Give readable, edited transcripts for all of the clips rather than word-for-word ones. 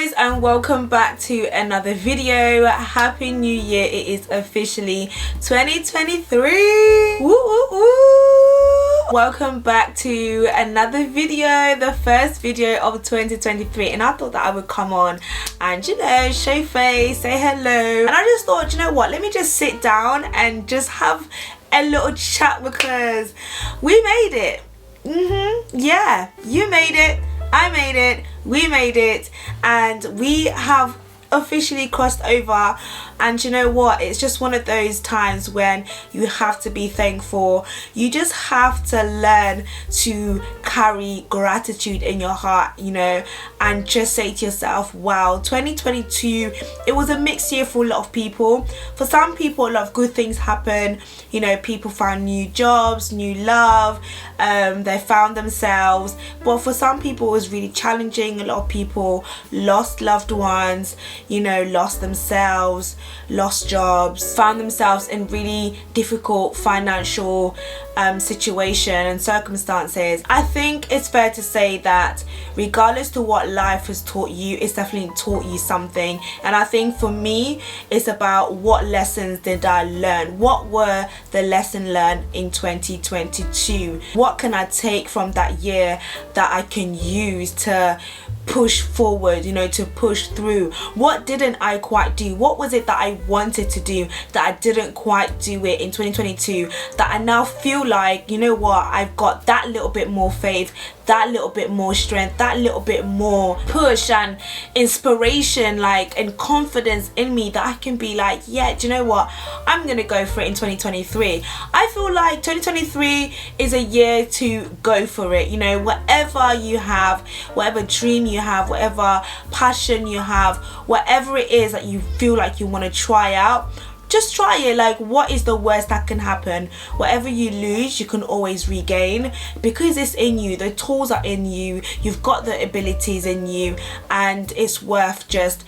guys, and welcome back to another video. Happy New Year. It is officially 2023. Woo, woo, woo. Welcome back to another video, the first video of 2023, and I thought that I would come on and, you know, show face, say hello, and I just thought, you know what, let me just sit down and just have a little chat because we made it. Yeah, you made it, I made it, we made it, and we have officially crossed over. And you know what, it's just one of those times when you have to be thankful. You just have to learn to carry gratitude in your heart, you know, and just say to yourself, wow, 2022, it was a mixed year for a lot of people. For some people, a lot of good things happen, you know, people found new jobs, new love, they found themselves. But for some people, it was really challenging. A lot of people lost loved ones, you know, lost themselves, lost jobs, found themselves in really difficult financial situation and circumstances. I think it's fair to say that regardless to what life has taught you, it's definitely taught you something. And I think for me, it's about what lessons did I learn? What were the lessons learned in 2022? What can I take from that year that I can use to push forward, you know, to push through? What didn't I quite do? What was it that I wanted to do that I didn't quite do it in 2022, that I now feel like, you know what, I've got that little bit more faith, that little bit more strength, that little bit more push and inspiration, like, and confidence in me, that I can be like, yeah, do you know what, I'm gonna go for it in 2023. I feel like 2023 is a year to go for it. You know, whatever you have, whatever dream you have, whatever passion you have, whatever it is that you feel like you want to try out, just try it. Like, what is the worst that can happen? Whatever you lose, you can always regain, because it's in you. The tools are in you, you've got the abilities in you, and it's worth just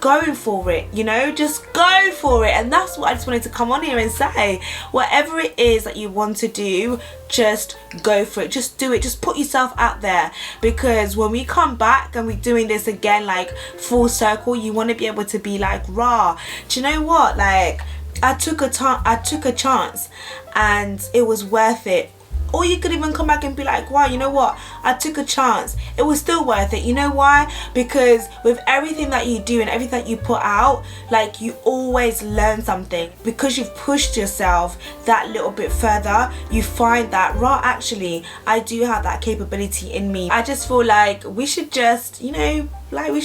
going for it, you know, just go for it. And that's what I just wanted to come on here and say. Whatever it is that you want to do, just go for it, just do it, just put yourself out there, because when we come back and we're doing this again, like full circle, you want to be able to be like, rah, do you know what, like, I took a chance and it was worth it. Or you could even come back and be like, wow, you know what, I took a chance, it was still worth it. You know why? Because with everything that you do and everything that you put out, like, you always learn something, because you've pushed yourself that little bit further. You find that, right, actually, I do have that capability in me. I just feel like we should just, you know, like, we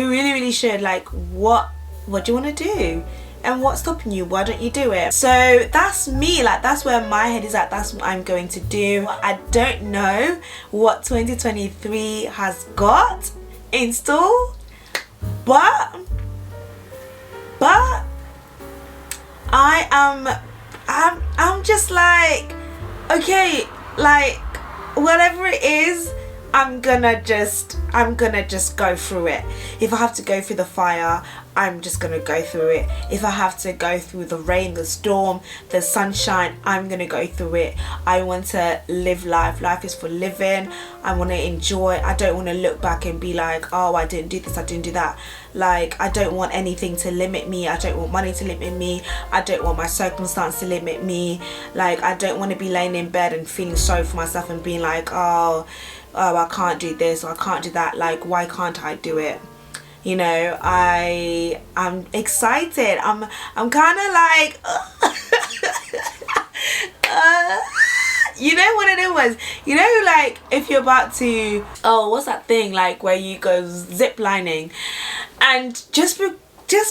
really should, like, what do you want to do? And what's stopping you? Why don't you do it? So that's me, like, that's where my head is at. That's what I'm going to do. I don't know what 2023 has got in store, but I'm just like, okay, like, whatever it is, I'm gonna just go through it. If I have to go through the fire, I'm just gonna go through it. If I have to go through the rain, the storm, the sunshine, I'm gonna go through it. I want to live life. Life is for living. I want to enjoy. I don't want to look back and be like, oh, I didn't do this, I didn't do that. Like, I don't want anything to limit me. I don't want money to limit me. I don't want my circumstance to limit me. Like, I don't want to be laying in bed and feeling sorry for myself and being like, oh, I can't do this or I can't do that. Like, why can't I do it? You know, I'm excited. I'm kind of like, you know what it was? You know, like, if you're about to, oh, what's that thing, like, where you go zip lining, and just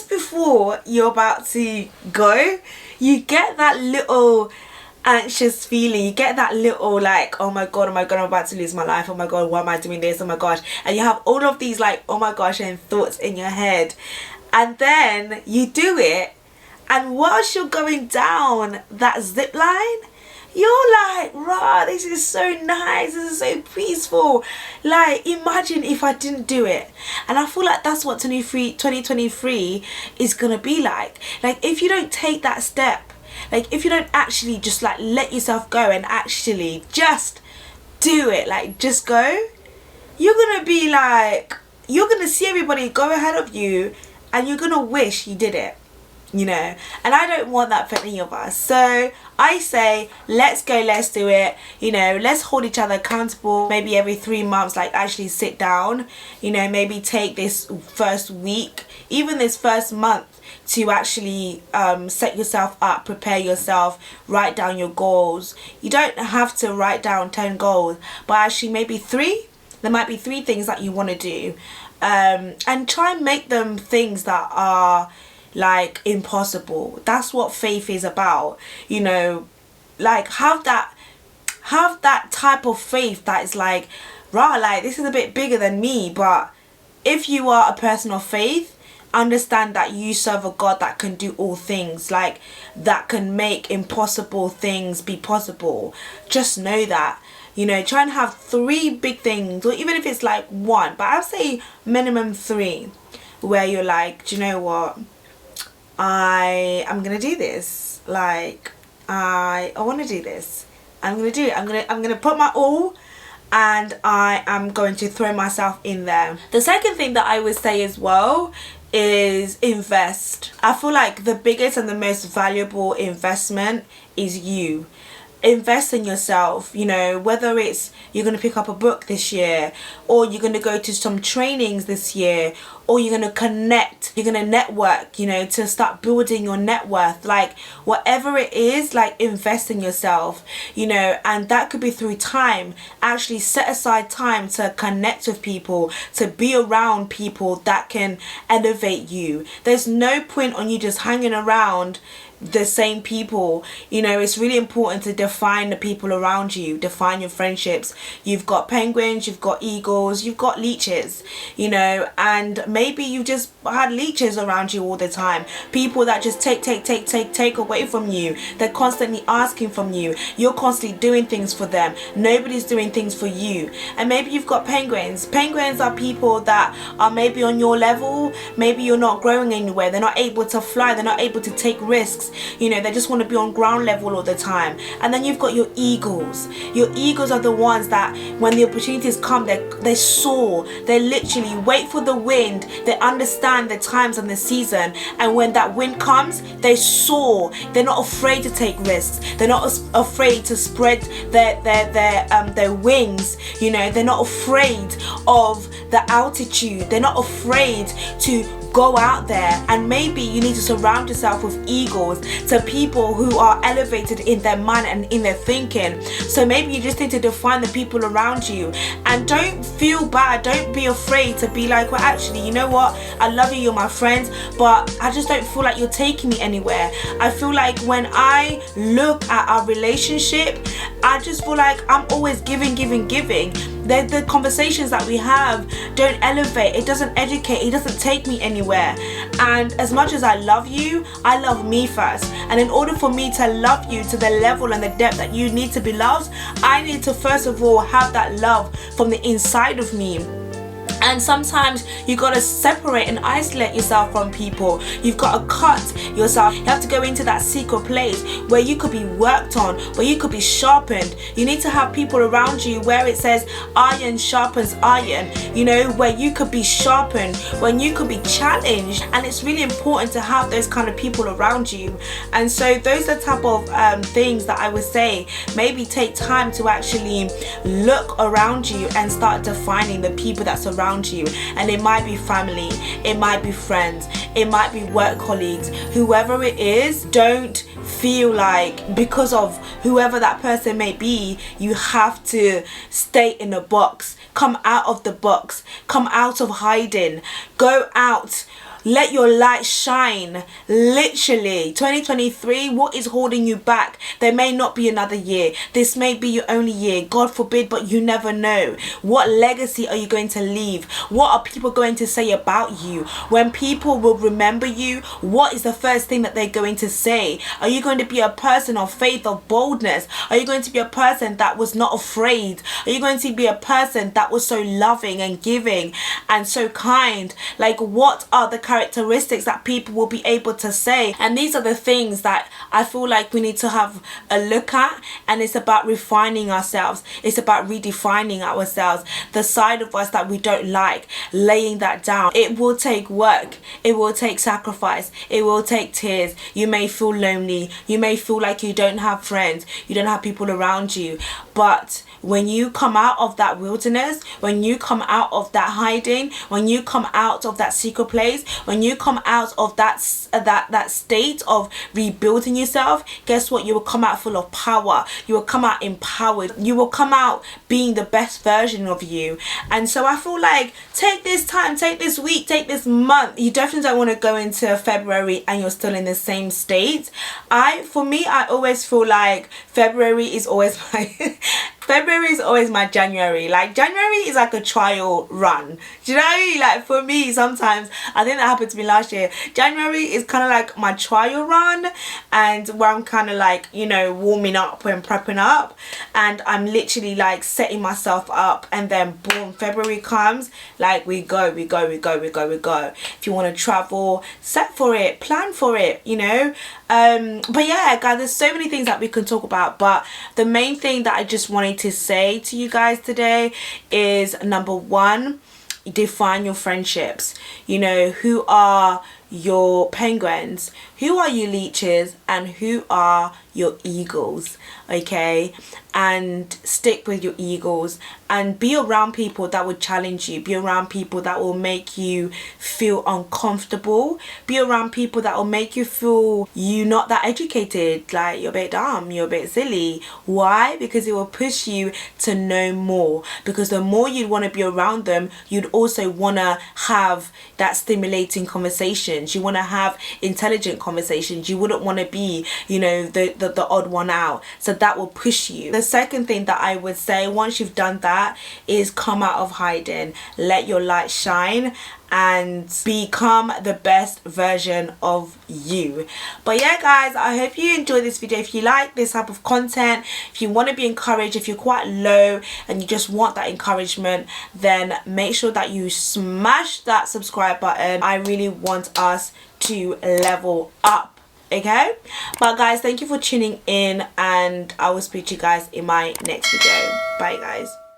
before you're about to go, you get that little anxious feeling, you get that little, like, oh my god, I'm about to lose my life, oh my god, why am I doing this, oh my gosh, and you have all of these, like, oh my gosh, and thoughts in your head, and then you do it, and whilst you're going down that zip line, you're like, rah, this is so nice, this is so peaceful. Like, imagine if I didn't do it. And I feel like that's what 2023 is gonna be like. Like, if you don't take that step, like, if you don't actually just, like, let yourself go and actually just do it, like, just go, you're gonna be like, you're going to see everybody go ahead of you and you're going to wish you did it, you know, and I don't want that for any of us. So I say, let's go, let's do it, you know, let's hold each other accountable. Maybe every 3 months, like actually sit down, you know, maybe take this first week, even this first month, to actually set yourself up, prepare yourself, write down your goals. You don't have to write down 10 goals, but actually maybe 3. There might be 3 things that you want to do, and try and make them things that are like impossible. That's what faith is about, you know. Like have that type of faith that is like, right, like this is a bit bigger than me. But if you are a person of faith, understand that you serve a God that can do all things, like that can make impossible things be possible. Just know that, you know. Try and have 3 big things, or even if it's like 1, but I'll say minimum 3, where you're like, do you know what, I'm gonna do this, like I want to do this, I'm gonna do it, I'm gonna put my all, and I am going to throw myself in there. The second thing that I would say as well is invest. I feel like the biggest and the most valuable investment is you. Invest in yourself, you know, whether it's you're going to pick up a book this year, or you're going to go to some trainings this year, or you're going to connect, you're going to network, you know, to start building your net worth. Like whatever it is, like invest in yourself, you know, and that could be through time. Actually set aside time to connect with people, to be around people that can elevate you. There's no point on you just hanging around the same people, you know. It's really important to define the people around you, define your friendships. You've got penguins, you've got eagles, you've got leeches, you know, and maybe you just had leeches around you all the time, people that just take away from you. They're constantly asking from you, you're constantly doing things for them, nobody's doing things for you. And maybe you've got penguins. Penguins are people that are maybe on your level, maybe you're not growing anywhere, they're not able to fly, they're not able to take risks, you know, they just want to be on ground level all the time. And then you've got your eagles. Your eagles are the ones that when the opportunities come, they soar. They literally wait for the wind. They understand the times and the season, and when that wind comes, they soar. They're not afraid to take risks. They're not afraid to spread their wings, you know. They're not afraid of the altitude. They're not afraid to go out there. And maybe you need to surround yourself with eagles, to people who are elevated in their mind and in their thinking. So maybe you just need to define the people around you, and don't feel bad, don't be afraid to be like, well, actually, you know what, I love you, you're my friend, but I just don't feel like you're taking me anywhere. I feel like when I look at our relationship, I just feel like I'm always giving. The conversations that we have don't elevate, it doesn't educate, it doesn't take me anywhere. And as much as I love you, I love me first. And in order for me to love you to the level and the depth that you need to be loved, I need to first of all have that love from the inside of me. And sometimes you got to separate and isolate yourself from people. You've got to cut yourself. You have to go into that secret place where you could be worked on, where you could be sharpened. You need to have people around you where it says iron sharpens iron, you know, where you could be sharpened, when you could be challenged. And it's really important to have those kind of people around you. And so those are the type of things that I would say, maybe take time to actually look around you and start defining the people that surround you. And it might be family, it might be friends, it might be work colleagues, whoever it is. Don't feel like because of whoever that person may be, you have to stay in a box. Come out of the box, come out of hiding, go out. Let your light shine. Literally, 2023, what is holding you back? There may not be another year. This may be your only year. God forbid, but you never know. What legacy are you going to leave? What are people going to say about you? When people will remember you, what is the first thing that they're going to say? Are you going to be a person of faith, of boldness? Are you going to be a person that was not afraid? Are you going to be a person that was so loving and giving and so kind? Like, what are the characteristics that people will be able to say. And these are the things that I feel like we need to have a look at, and it's about refining ourselves. It's about redefining ourselves, the side of us that we don't like, laying that down. It will take work, it will take sacrifice, it will take tears. You may feel lonely, you may feel like you don't have friends, you don't have people around you, but when you come out of that wilderness, when you come out of that hiding, when you come out of that secret place, when you come out of that state of rebuilding yourself, guess what? You will come out full of power. You will come out empowered. You will come out being the best version of you. And so I feel like take this time, take this week, take this month. You definitely don't want to go into February and you're still in the same state. For me, I always feel like February is always my January. Like, January is like a trial run. Do you know what I mean? Like, for me, sometimes, I think that happened to me last year. January is kind of like my trial run, and where I'm kind of like, you know, warming up and prepping up, and I'm literally like setting myself up, and then boom, February comes, like we go. If you want to travel, set for it, plan for it, you know. But yeah, guys, there's so many things that we can talk about, but the main thing that I just wanted to say to you guys today is, number one, define your friendships. You know, who are your penguins, who are your leeches, and who are your eagles, okay? And stick with your eagles, and be around people that would challenge you, be around people that will make you feel uncomfortable, be around people that will make you feel you're not that educated, like you're a bit dumb, you're a bit silly. Why? Because it will push you to know more, because the more you'd want to be around them, you'd also want to have that stimulating conversations, you want to have intelligent conversations, you wouldn't want to be, you know, the odd one out. So that will push you. The second thing that I would say, once you've done that, is come out of hiding, let your light shine, and become the best version of you. But yeah, guys, I hope you enjoyed this video. If you like this type of content, if you want to be encouraged, if you're quite low and you just want that encouragement, then make sure that you smash that subscribe button. I really want us to level up, okay? But guys, thank you for tuning in, and I will speak to you guys in my next video. Bye, guys.